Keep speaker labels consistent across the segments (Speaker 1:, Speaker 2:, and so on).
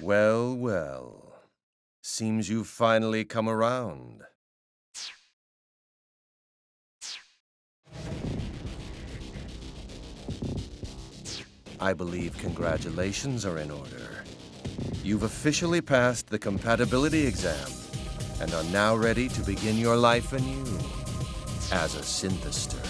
Speaker 1: Well, well. Seems you've finally come around. I believe congratulations are in order. You've officially passed the compatibility exam and are now ready to begin your life anew as a synthester.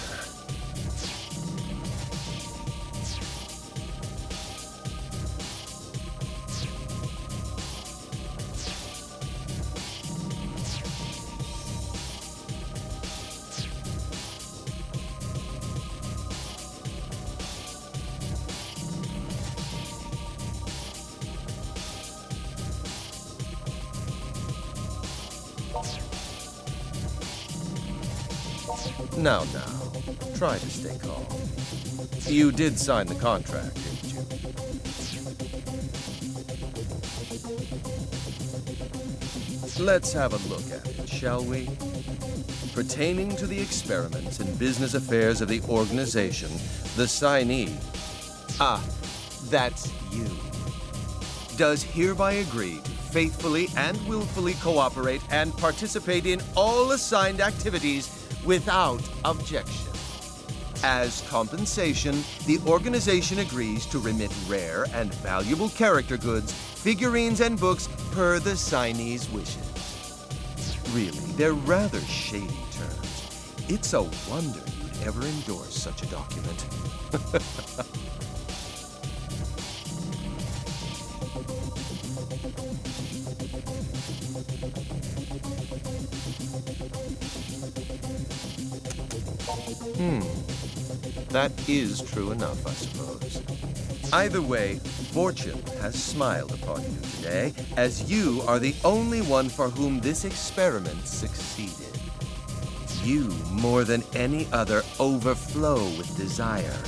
Speaker 1: Now, try to stay calm. You did sign the contract, didn't you? Let's have a look at it, shall we? Pertaining to the experiments and business affairs of the organization, the signee, that's you, does hereby agree to faithfully and willfully cooperate and participate in all assigned activities without objection. As compensation, the organization agrees to remit rare and valuable character goods, figurines, and books per the signee's wishes. Really, they're rather shady terms. It's a wonder you'd ever endorse such a document. That is true enough, I suppose. Either way, fortune has smiled upon you today, as you are the only one for whom this experiment succeeded. You, more than any other, overflow with desire.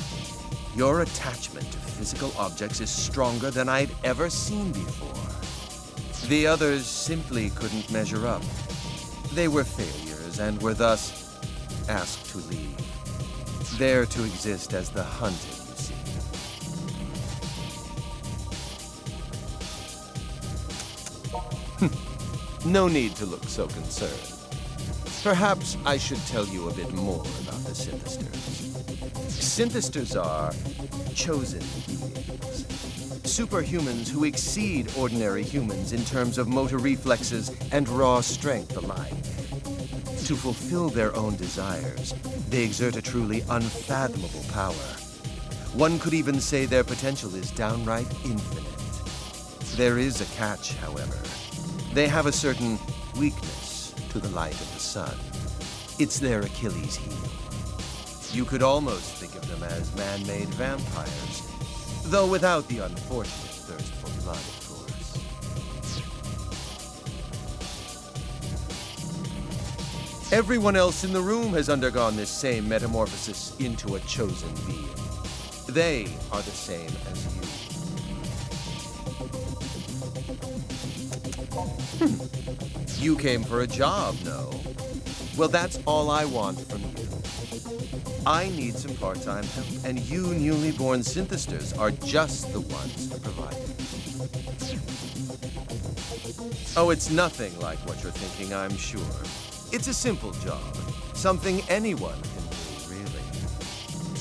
Speaker 1: Your attachment to physical objects is stronger than I'd ever seen before. The others simply couldn't measure up. They were failures and were thus asked to leave. There to exist as the hunted, you see. No need to look so concerned. Perhaps I should tell you a bit more about the synthesters. Synthesters are chosen beings. Superhumans who exceed ordinary humans in terms of motor reflexes and raw strength alike. To fulfill their own desires, they exert a truly unfathomable power. One could even say their potential is downright infinite. There is a catch, however. They have a certain weakness to the light of the sun. It's their Achilles heel. You could almost think of them as man-made vampires, Though without the unfortunate thirst for blood, of course. Everyone else in the room has undergone this same metamorphosis into a chosen being. They are the same as you. You came for a job, no? Well, that's all I want from you. I need some part-time help, and you newly born synthesters are just the ones to provide it. Oh, it's nothing like what you're thinking, I'm sure. It's a simple job. Something anyone can do, really.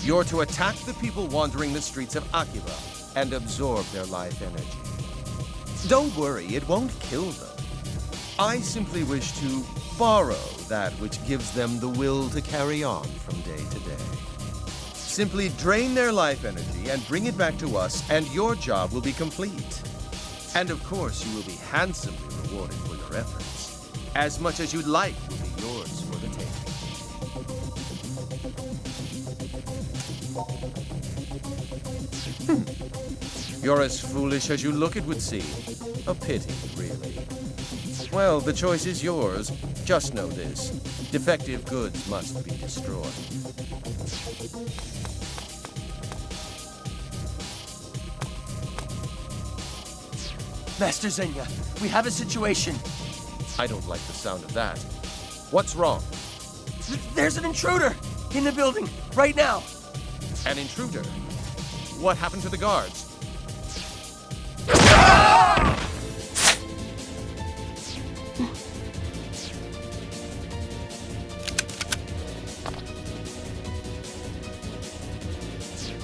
Speaker 1: You're to attack the people wandering the streets of Akiba and absorb their life energy. Don't worry, it won't kill them. I simply wish to borrow that which gives them the will to carry on from day to day. Simply drain their life energy and bring it back to us, and your job will be complete. And of course, you will be handsomely rewarded for your efforts. As much as you'd like will be yours for the taking. You're as foolish as you look, it would seem. A pity, really. Well, the choice is yours. Just know this. Defective goods must be destroyed.
Speaker 2: Master Xenia, we have a situation.
Speaker 1: I don't like the sound of that. What's wrong?
Speaker 2: There's an intruder in the building right now.
Speaker 1: An intruder? What happened to the guards?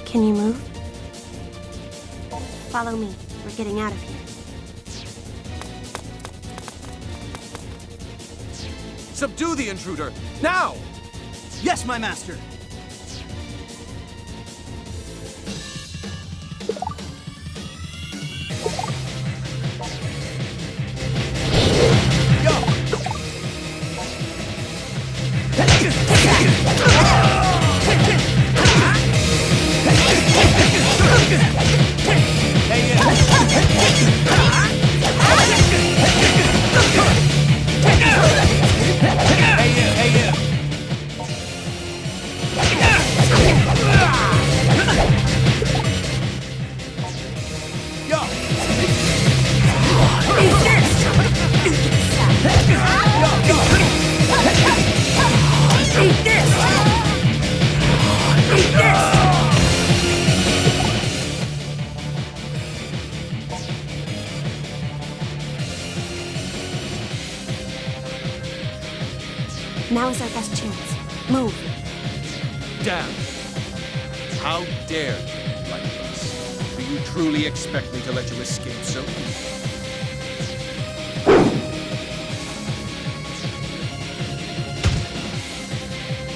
Speaker 3: Can you move? Follow me. We're getting out of here.
Speaker 1: Subdue the intruder! Now!
Speaker 2: Yes, my master.
Speaker 3: Now is our best chance. Move.
Speaker 1: Damn! How dare you like us? Do you truly expect me to let you escape so easily?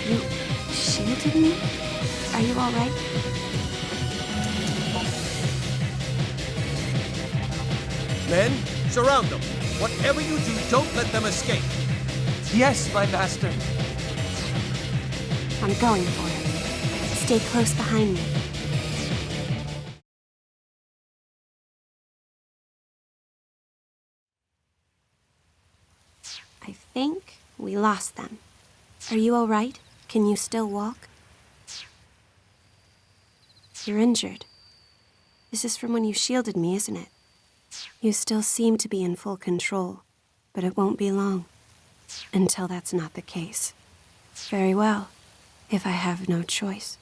Speaker 3: You shielded me? Are you all right?
Speaker 1: Men, surround them. Whatever you do, don't let them escape.
Speaker 2: Yes, my master.
Speaker 3: I'm going for it. Stay close behind me. I think we lost them. Are you all right? Can you still walk? You're injured. This is from when you shielded me, isn't it? You still seem to be in full control, but it won't be long. Until that's not the case. Very well, if I have no choice.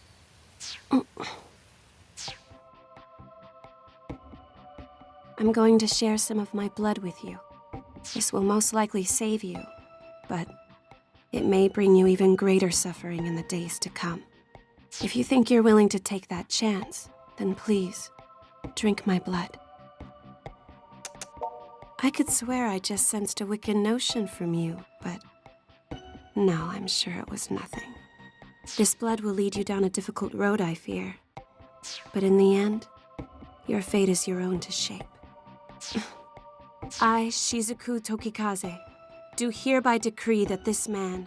Speaker 3: I'm going to share some of my blood with you. This will most likely save you, but it may bring you even greater suffering in the days to come. If you think you're willing to take that chance, then please, drink my blood. I could swear I just sensed a wicked notion from you, but no, I'm sure it was nothing. This blood will lead you down a difficult road, I fear. But in the end, your fate is your own to shape. I, Shizuku Tokikaze, do hereby decree that this man,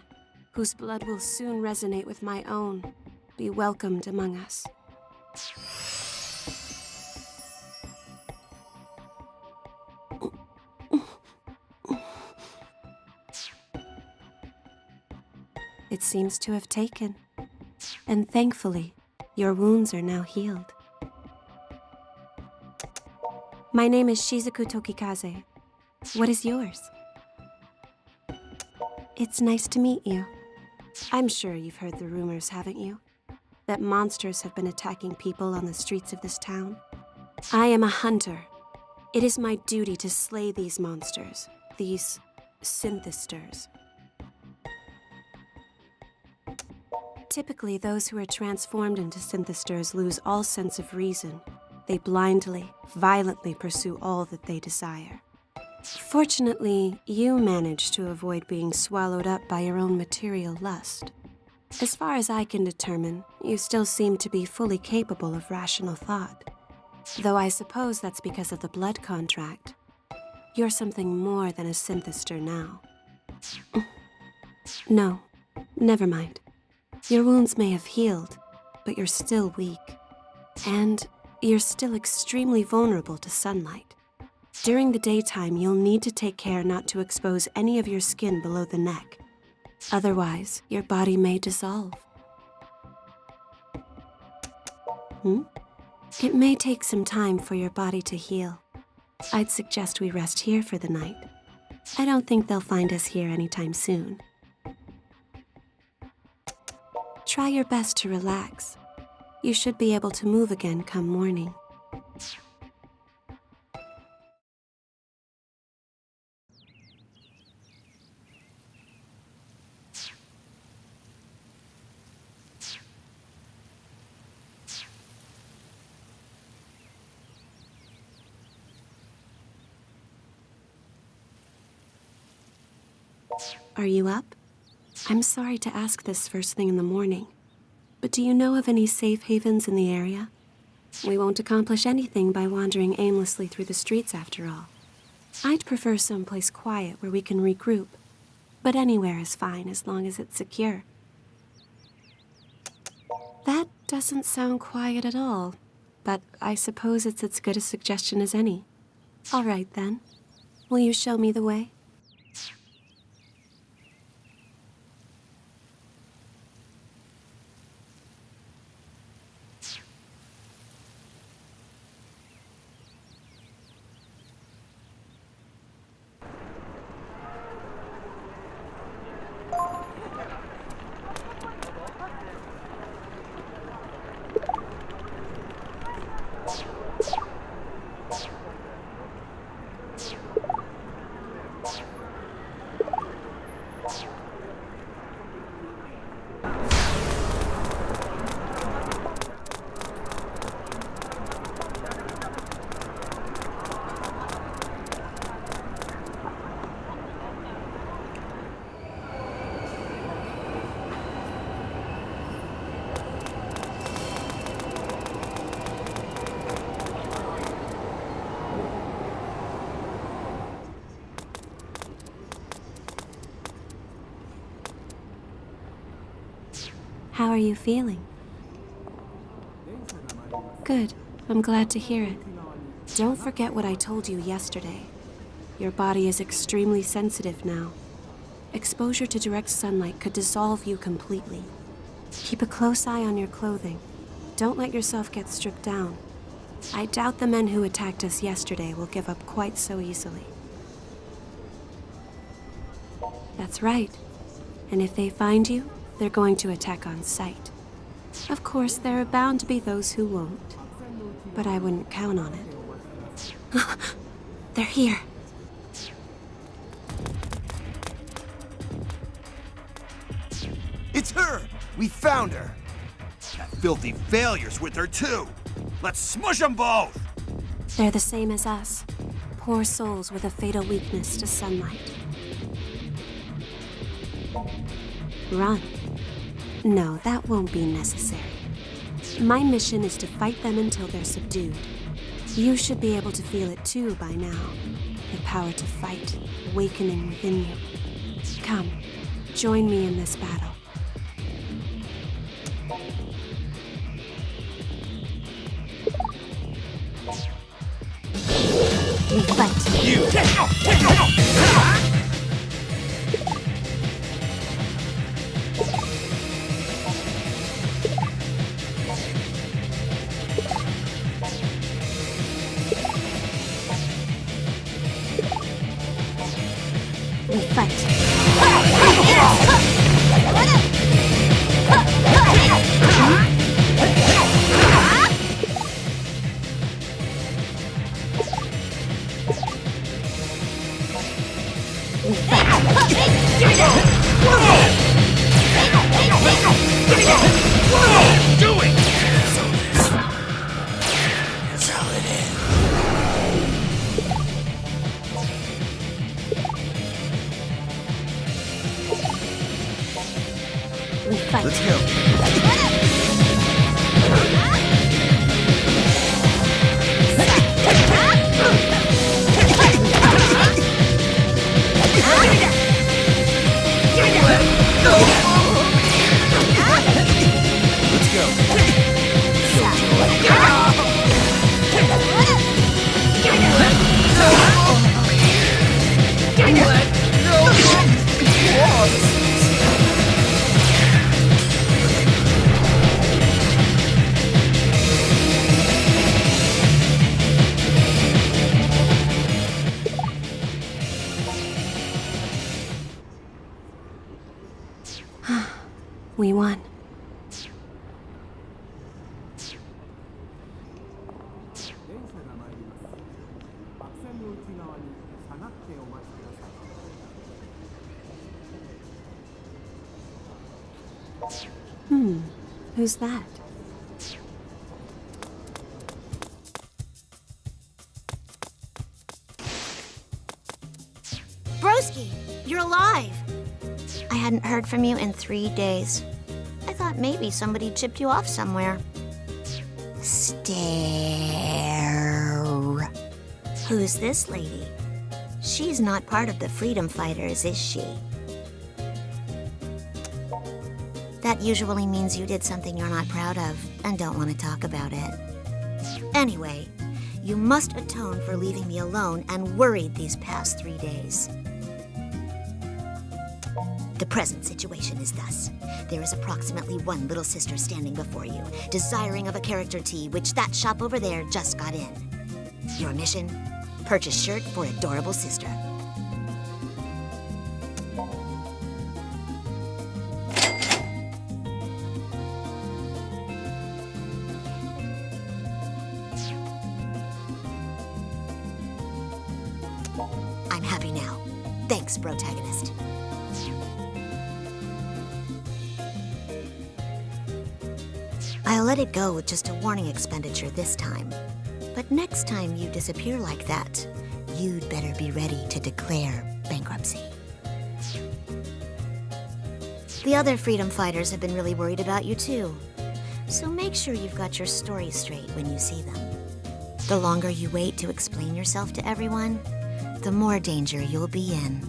Speaker 3: whose blood will soon resonate with my own, be welcomed among us. it seems to have taken. And thankfully, your wounds are now healed. My name is Shizuku Tokikaze. What is yours? It's nice to meet you. I'm sure you've heard the rumors, haven't you? That monsters have been attacking people on the streets of this town. I am a hunter. It is my duty to slay these monsters, these synthesters. Typically, those who are transformed into synthesters lose all sense of reason. They blindly, violently pursue all that they desire. Fortunately, you managed to avoid being swallowed up by your own material lust. As far as I can determine, you still seem to be fully capable of rational thought. Though I suppose that's because of the blood contract. You're something more than a synthester now. No, never mind. Your wounds may have healed, but you're still weak. And you're still extremely vulnerable to sunlight. During the daytime, you'll need to take care not to expose any of your skin below the neck. Otherwise, your body may dissolve. It may take some time for your body to heal. I'd suggest we rest here for the night. I don't think they'll find us here anytime soon. Try your best to relax. You should be able to move again come morning. Are you up? I'm sorry to ask this first thing in the morning, but do you know of any safe havens in the area? We won't accomplish anything by wandering aimlessly through the streets after all. I'd prefer someplace quiet where we can regroup, but anywhere is fine as long as it's secure. That doesn't sound quiet at all, but I suppose it's as good a suggestion as any. All right then. Will you show me the way? How are you feeling? Good. I'm glad to hear it. Don't forget what I told you yesterday. Your body is extremely sensitive now. Exposure to direct sunlight could dissolve you completely. Keep a close eye on your clothing. Don't let yourself get stripped down. I doubt the men who attacked us yesterday will give up quite so easily. That's right. And if they find you, they're going to attack on sight. Of course, there are bound to be those who won't, but I wouldn't count on it. They're here.
Speaker 4: It's her! We found her! That filthy failure's with her too! Let's smush them both!
Speaker 3: They're the same as us. Poor souls with a fatal weakness to sunlight. Run. No, that won't be necessary. My mission is to fight them until they're subdued. You should be able to feel it too by now. The power to fight, awakening within you. Come, join me in this battle. Reflect.
Speaker 4: You!
Speaker 3: We fight.
Speaker 1: Let's go. Let's go.
Speaker 3: We won. Who's that?
Speaker 5: Broski, you're alive! I hadn't heard from you in 3 days. I thought maybe somebody chipped you off somewhere. Stare. Who's this lady? She's not part of the Freedom Fighters, is she? That usually means you did something you're not proud of and don't want to talk about it. Anyway, you must atone for leaving me alone and worried these past 3 days. The present situation is thus. There is approximately one little sister standing before you, desiring of a character tea, which that shop over there just got in. Your mission? Purchase shirt for adorable sister. I'm happy now. Thanks, protagonist. I'll let it go with just a warning expenditure this time. But next time you disappear like that, you'd better be ready to declare bankruptcy. The other freedom fighters have been really worried about you too. So make sure you've got your story straight when you see them. The longer you wait to explain yourself to everyone, the more danger you'll be in.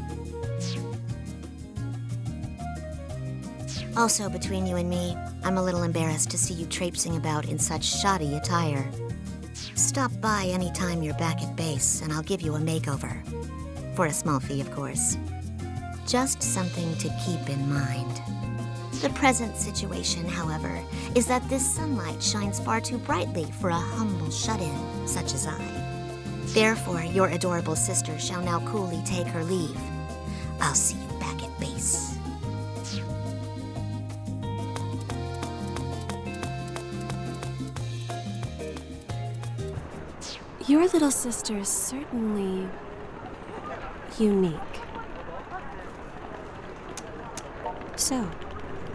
Speaker 5: Also, between you and me, I'm a little embarrassed to see you traipsing about in such shoddy attire. Stop by anytime you're back at base, and I'll give you a makeover. For a small fee, of course. Just something to keep in mind. The present situation, however, is that this sunlight shines far too brightly for a humble shut-in such as I. Therefore, your adorable sister shall now coolly take her leave. I'll see you back at base.
Speaker 3: Your little sister is certainly unique. So,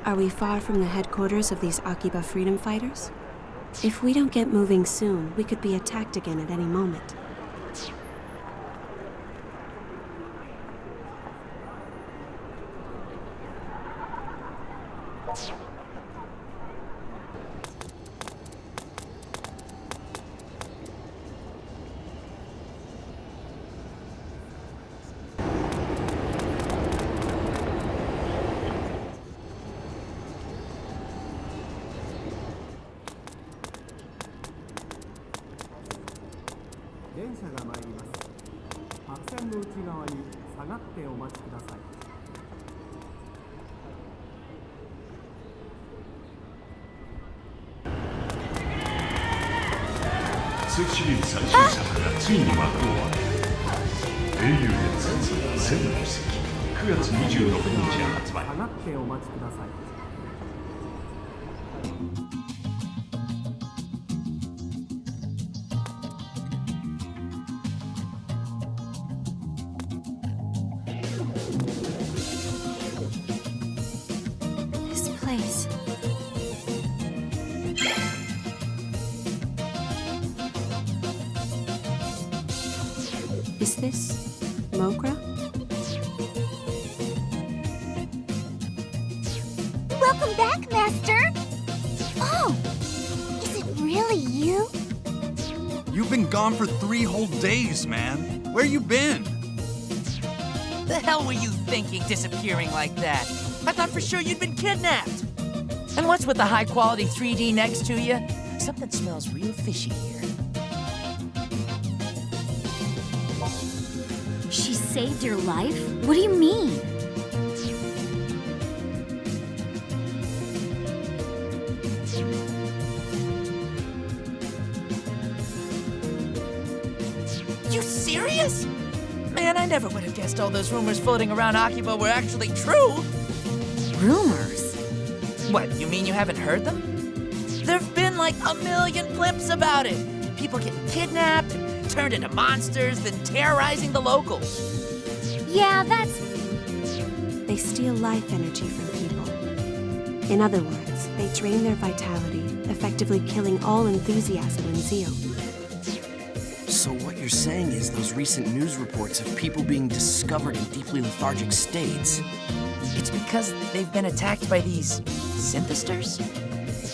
Speaker 3: are we far from the headquarters of these Akiba freedom fighters? If we don't get moving soon, we could be attacked again at any moment.
Speaker 6: シリーズ最新作がついに幕を開ける。英雄伝説千の奇跡9月26日発売。
Speaker 2: 下がってお待ちください。
Speaker 3: This place. Is this MOGRA?
Speaker 7: Welcome back, Master! Oh! Is it really you?
Speaker 4: You've been gone for 3 whole days, man. Where you been?
Speaker 2: The hell were you thinking, disappearing like that? I thought for sure you'd been kidnapped. And what's with the high-quality 3D next to you? Something smells real fishy here.
Speaker 7: She saved your life? What do you mean?
Speaker 2: You serious? Man, I never would have guessed all those rumors floating around Akiba were actually true.
Speaker 7: Rumors?
Speaker 2: What, you mean you haven't heard them? There've been like a million clips about it. People getting kidnapped, turned into monsters, then terrorizing the locals.
Speaker 7: Yeah, that's...
Speaker 3: They steal life energy from people. In other words, they drain their vitality, effectively killing all enthusiasm and zeal.
Speaker 8: So what you're saying is those recent news reports of people being discovered in deeply lethargic states.
Speaker 2: It's because they've been attacked by these synthesters?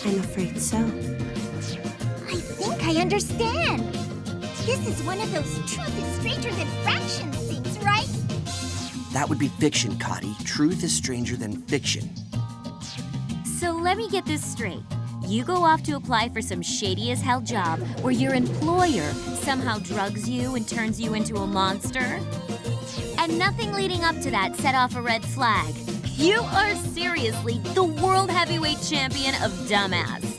Speaker 3: I'm afraid so.
Speaker 7: I think I understand. This is one of those truth is stranger than fractions things, right?
Speaker 8: That would be fiction, Cotty. Truth is stranger than fiction.
Speaker 7: So let me get this straight. You go off to apply for some shady-as-hell job where your employer somehow drugs you and turns you into a monster? And nothing leading up to that set off a red flag. You are seriously the world heavyweight champion of dumbass.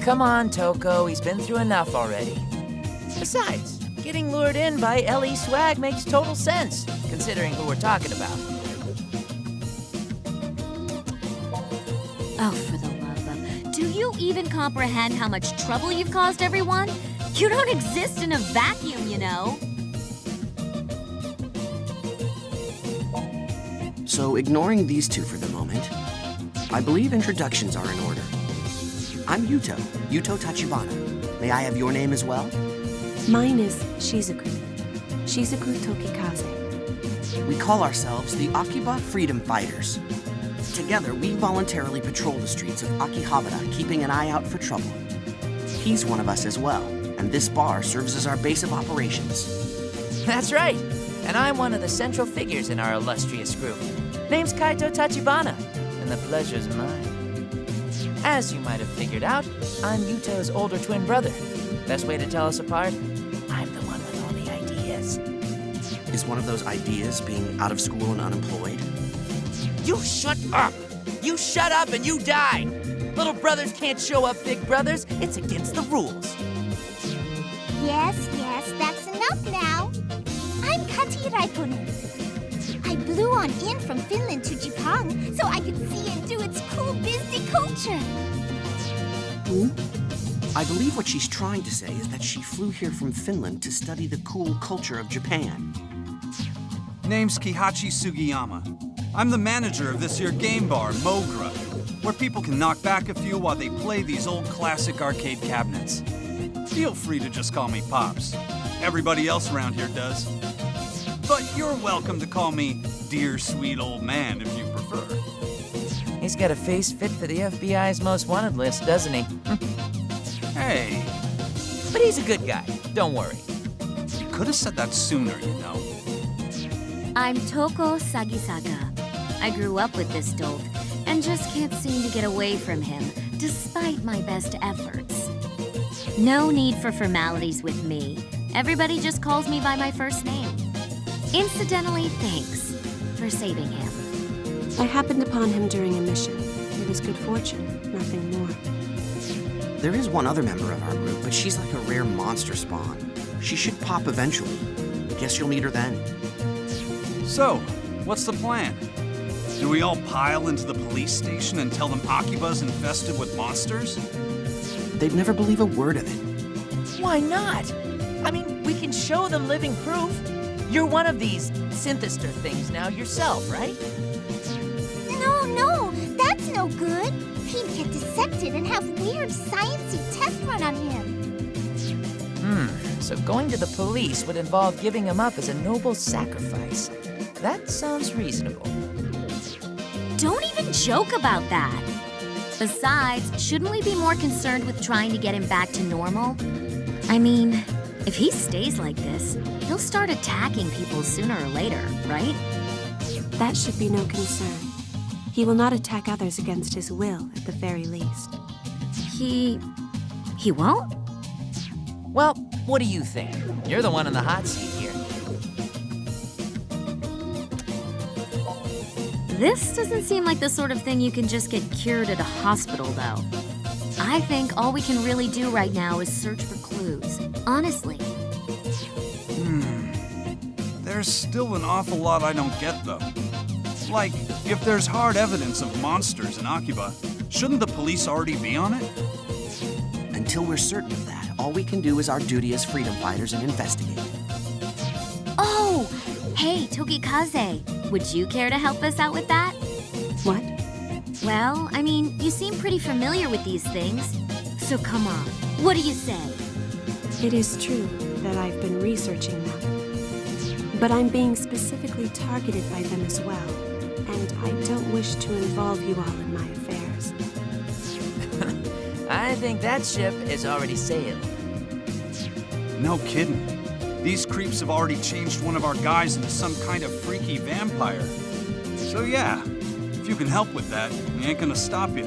Speaker 2: Come on, Toko, he's been through enough already. Besides, getting lured in by L.E. Swag makes total sense, considering who we're talking about.
Speaker 7: Oh, for the love of... Do you even comprehend how much trouble you've caused everyone? You don't exist in a vacuum, you know.
Speaker 8: So ignoring these two for the moment, I believe introductions are in order. I'm Yuto Tachibana. May I have your name as well?
Speaker 3: Mine is Shizuku. Shizuku Tokikaze.
Speaker 8: We call ourselves the Akiba Freedom Fighters. Together, we voluntarily patrol the streets of Akihabara, keeping an eye out for trouble. He's one of us as well, and this bar serves as our base of operations.
Speaker 2: That's right, and I'm one of the central figures in our illustrious group. Name's Kaito Tachibana, and the pleasure's mine. As you might have figured out, I'm Yuto's older twin brother. Best way to tell us apart? I'm the one with all the ideas.
Speaker 8: Is one of those ideas being out of school and unemployed?
Speaker 2: You shut up! You shut up and you die! Little brothers can't show up big brothers. It's against the rules.
Speaker 7: Yes, that's enough now. I'm Kati Raikkonen. I blew on in from Finland to Japan so I could see and do its cool business culture.
Speaker 8: I believe what she's trying to say is that she flew here from Finland to study the cool culture of Japan.
Speaker 4: Name's Kihachi Sugiyama. I'm the manager of this here game bar, MOGRA, where people can knock back a few while they play these old classic arcade cabinets. Feel free to just call me Pops. Everybody else around here does. But you're welcome to call me Dear Sweet Old Man if you prefer.
Speaker 2: He's got a face fit for the FBI's most wanted list, doesn't he?
Speaker 4: Hey,
Speaker 2: But he's a good guy, don't worry.
Speaker 4: you could have said that sooner, you know.
Speaker 7: I'm Toko Sagisaga. I grew up with this dolt and just can't seem to get away from him, despite my best efforts. No need for formalities with me. Everybody just calls me by my first name. Incidentally, thanks for saving him.
Speaker 3: I happened upon him during a mission. It was good fortune, nothing more.
Speaker 8: There is one other member of our group, but she's like a rare monster spawn. She should pop eventually. Guess you'll meet her then.
Speaker 4: So, what's the plan? Do we all pile into the police station and tell them AKIBA'S infested with monsters?
Speaker 8: They'd never believe a word of it.
Speaker 2: Why not? I mean, we can show them living proof. You're one of these synthester things now yourself, right?
Speaker 7: No, that's no good. He'd get dissected and have weird sciencey tests run on him.
Speaker 2: So going to the police would involve giving him up as a noble sacrifice. That sounds reasonable.
Speaker 7: Don't even joke about that. Besides, shouldn't we be more concerned with trying to get him back to normal? I mean, if he stays like this, he'll start attacking people sooner or later, right?
Speaker 3: That should be no concern. He will not attack others against his will, at the very least.
Speaker 7: He won't?
Speaker 2: Well, what do you think? You're the one in the hot seat here.
Speaker 7: This doesn't seem like the sort of thing you can just get cured at a hospital, though. I think all we can really do right now is search for clues. Honestly.
Speaker 4: There's still an awful lot I don't get, though. Like, if there's hard evidence of monsters in Akiba, shouldn't the police already be on it?
Speaker 8: Until we're certain of that, all we can do is our duty as freedom fighters and investigate.
Speaker 7: Oh! Hey, Tokikaze. Would you care to help us out with that?
Speaker 3: What?
Speaker 7: Well, I mean, you seem pretty familiar with these things. So come on, what do you say?
Speaker 3: It is true that I've been researching them. But I'm being specifically targeted by them as well. And I don't wish to involve you all in my affairs.
Speaker 2: I think that ship is already sailed.
Speaker 4: No kidding. These creeps have already changed one of our guys into some kind of freaky vampire. So yeah, if you can help with that, we ain't gonna stop you.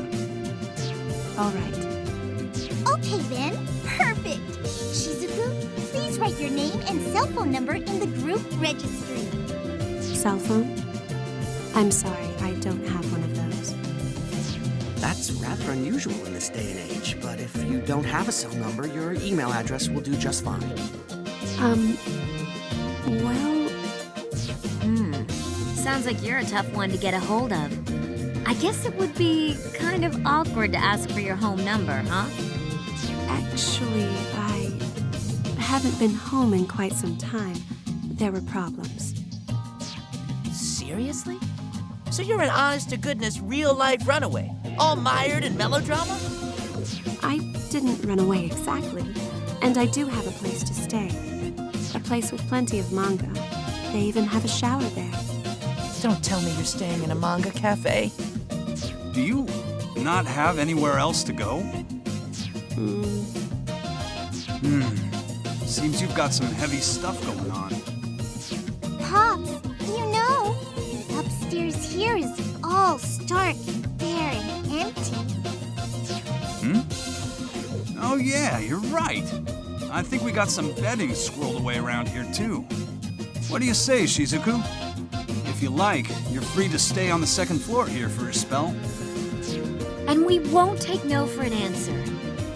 Speaker 3: All right.
Speaker 9: Okay then, perfect. Shizuku, please write your name and cell phone number in the group registry.
Speaker 3: Cell phone? I'm sorry, I don't have one of those.
Speaker 8: That's rather unusual in this day and age, but if you don't have a cell number, your email address will do just fine.
Speaker 3: Well...
Speaker 7: Sounds like you're a tough one to get a hold of. I guess it would be kind of awkward to ask for your home number, huh?
Speaker 3: Actually, I haven't been home in quite some time. There were problems.
Speaker 2: Seriously? So you're an honest-to-goodness, real-life runaway, all mired in melodrama?
Speaker 3: I didn't run away exactly, and I do have a place to stay. A place with plenty of manga. They even have a shower there.
Speaker 2: Don't tell me you're staying in a manga cafe.
Speaker 4: Do you not have anywhere else to go? Seems you've got some heavy stuff going on.
Speaker 9: Pops, you know, the upstairs here is all stark and bare and empty.
Speaker 4: Oh yeah, you're right. I think we got some bedding squirreled away around here too. What do you say, Shizuku? If you like, you're free to stay on the second floor here for a spell.
Speaker 7: And we won't take no for an answer.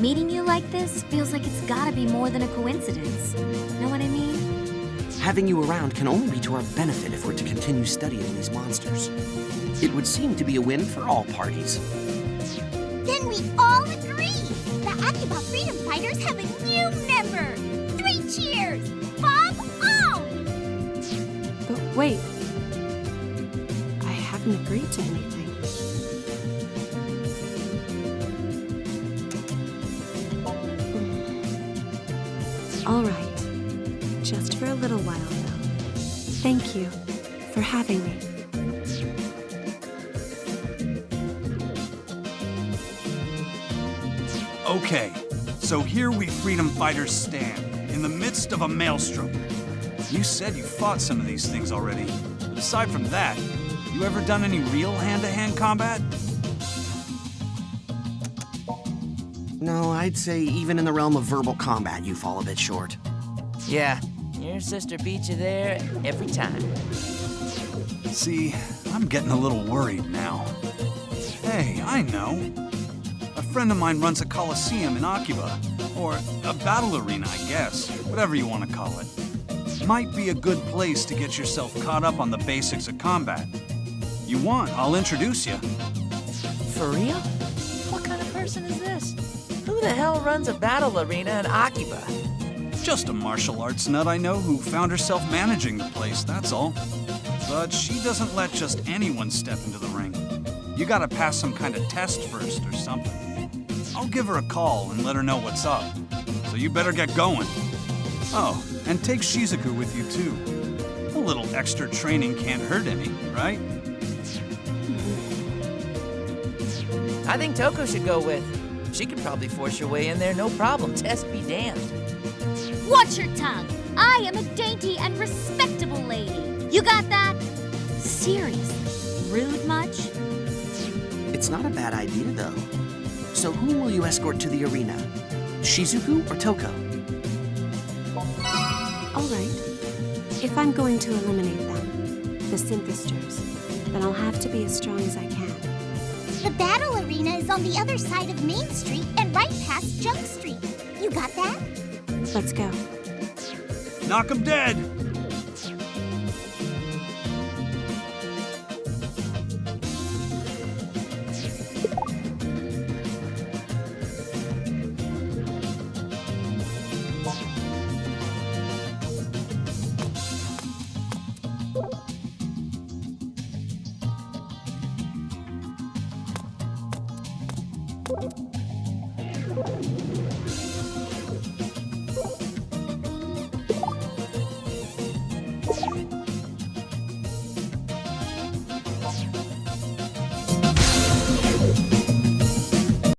Speaker 7: Meeting you like this feels like it's gotta be more than a coincidence. Know what I mean?
Speaker 8: Having you around can only be to our benefit if we're to continue studying these monsters. It would seem to be a win for all parties.
Speaker 9: Then we all agree! The Akiba Freedom Fighters have a new member! 3 cheers! Bob on!
Speaker 3: But wait. I haven't agreed to anything. All right. Just for a little while, though. Thank you for having me.
Speaker 4: Okay, so here we freedom fighters stand, in the midst of a maelstrom. You said you fought some of these things already, but aside from that, you ever done any real hand-to-hand combat?
Speaker 8: No, I'd say even in the realm of verbal combat, you fall a bit short.
Speaker 2: Yeah, your sister beat you there every time.
Speaker 4: See, I'm getting a little worried now. Hey, I know. A friend of mine runs a coliseum in Akiba, or a battle arena, I guess, whatever you want to call it. Might be a good place to get yourself caught up on the basics of combat. You want, I'll introduce you.
Speaker 2: For real? What kind of person is this? Who the hell runs a battle arena in Akiba?
Speaker 4: Just a martial arts nut I know who found herself managing the place, that's all. But she doesn't let just anyone step into the ring. You gotta pass some kind of test first or something. I'll give her a call and let her know what's up. So you better get going. Oh, and take Shizuku with you too. A little extra training can't hurt any, right?
Speaker 2: I think Toko should go with. She could probably force her way in there, no problem. Test be damned.
Speaker 7: Watch your tongue. I am a dainty and respectable lady. You got that? Seriously, rude much?
Speaker 8: It's not a bad idea, though. So whom will you escort to the arena? Shizuku or Toko?
Speaker 3: All right. If I'm going to eliminate them, the synthesters, then I'll have to be as strong as I can.
Speaker 9: The battle arena is on the other side of Main Street and right past Junk Street. You got that?
Speaker 3: Let's go.
Speaker 4: Knock 'em dead!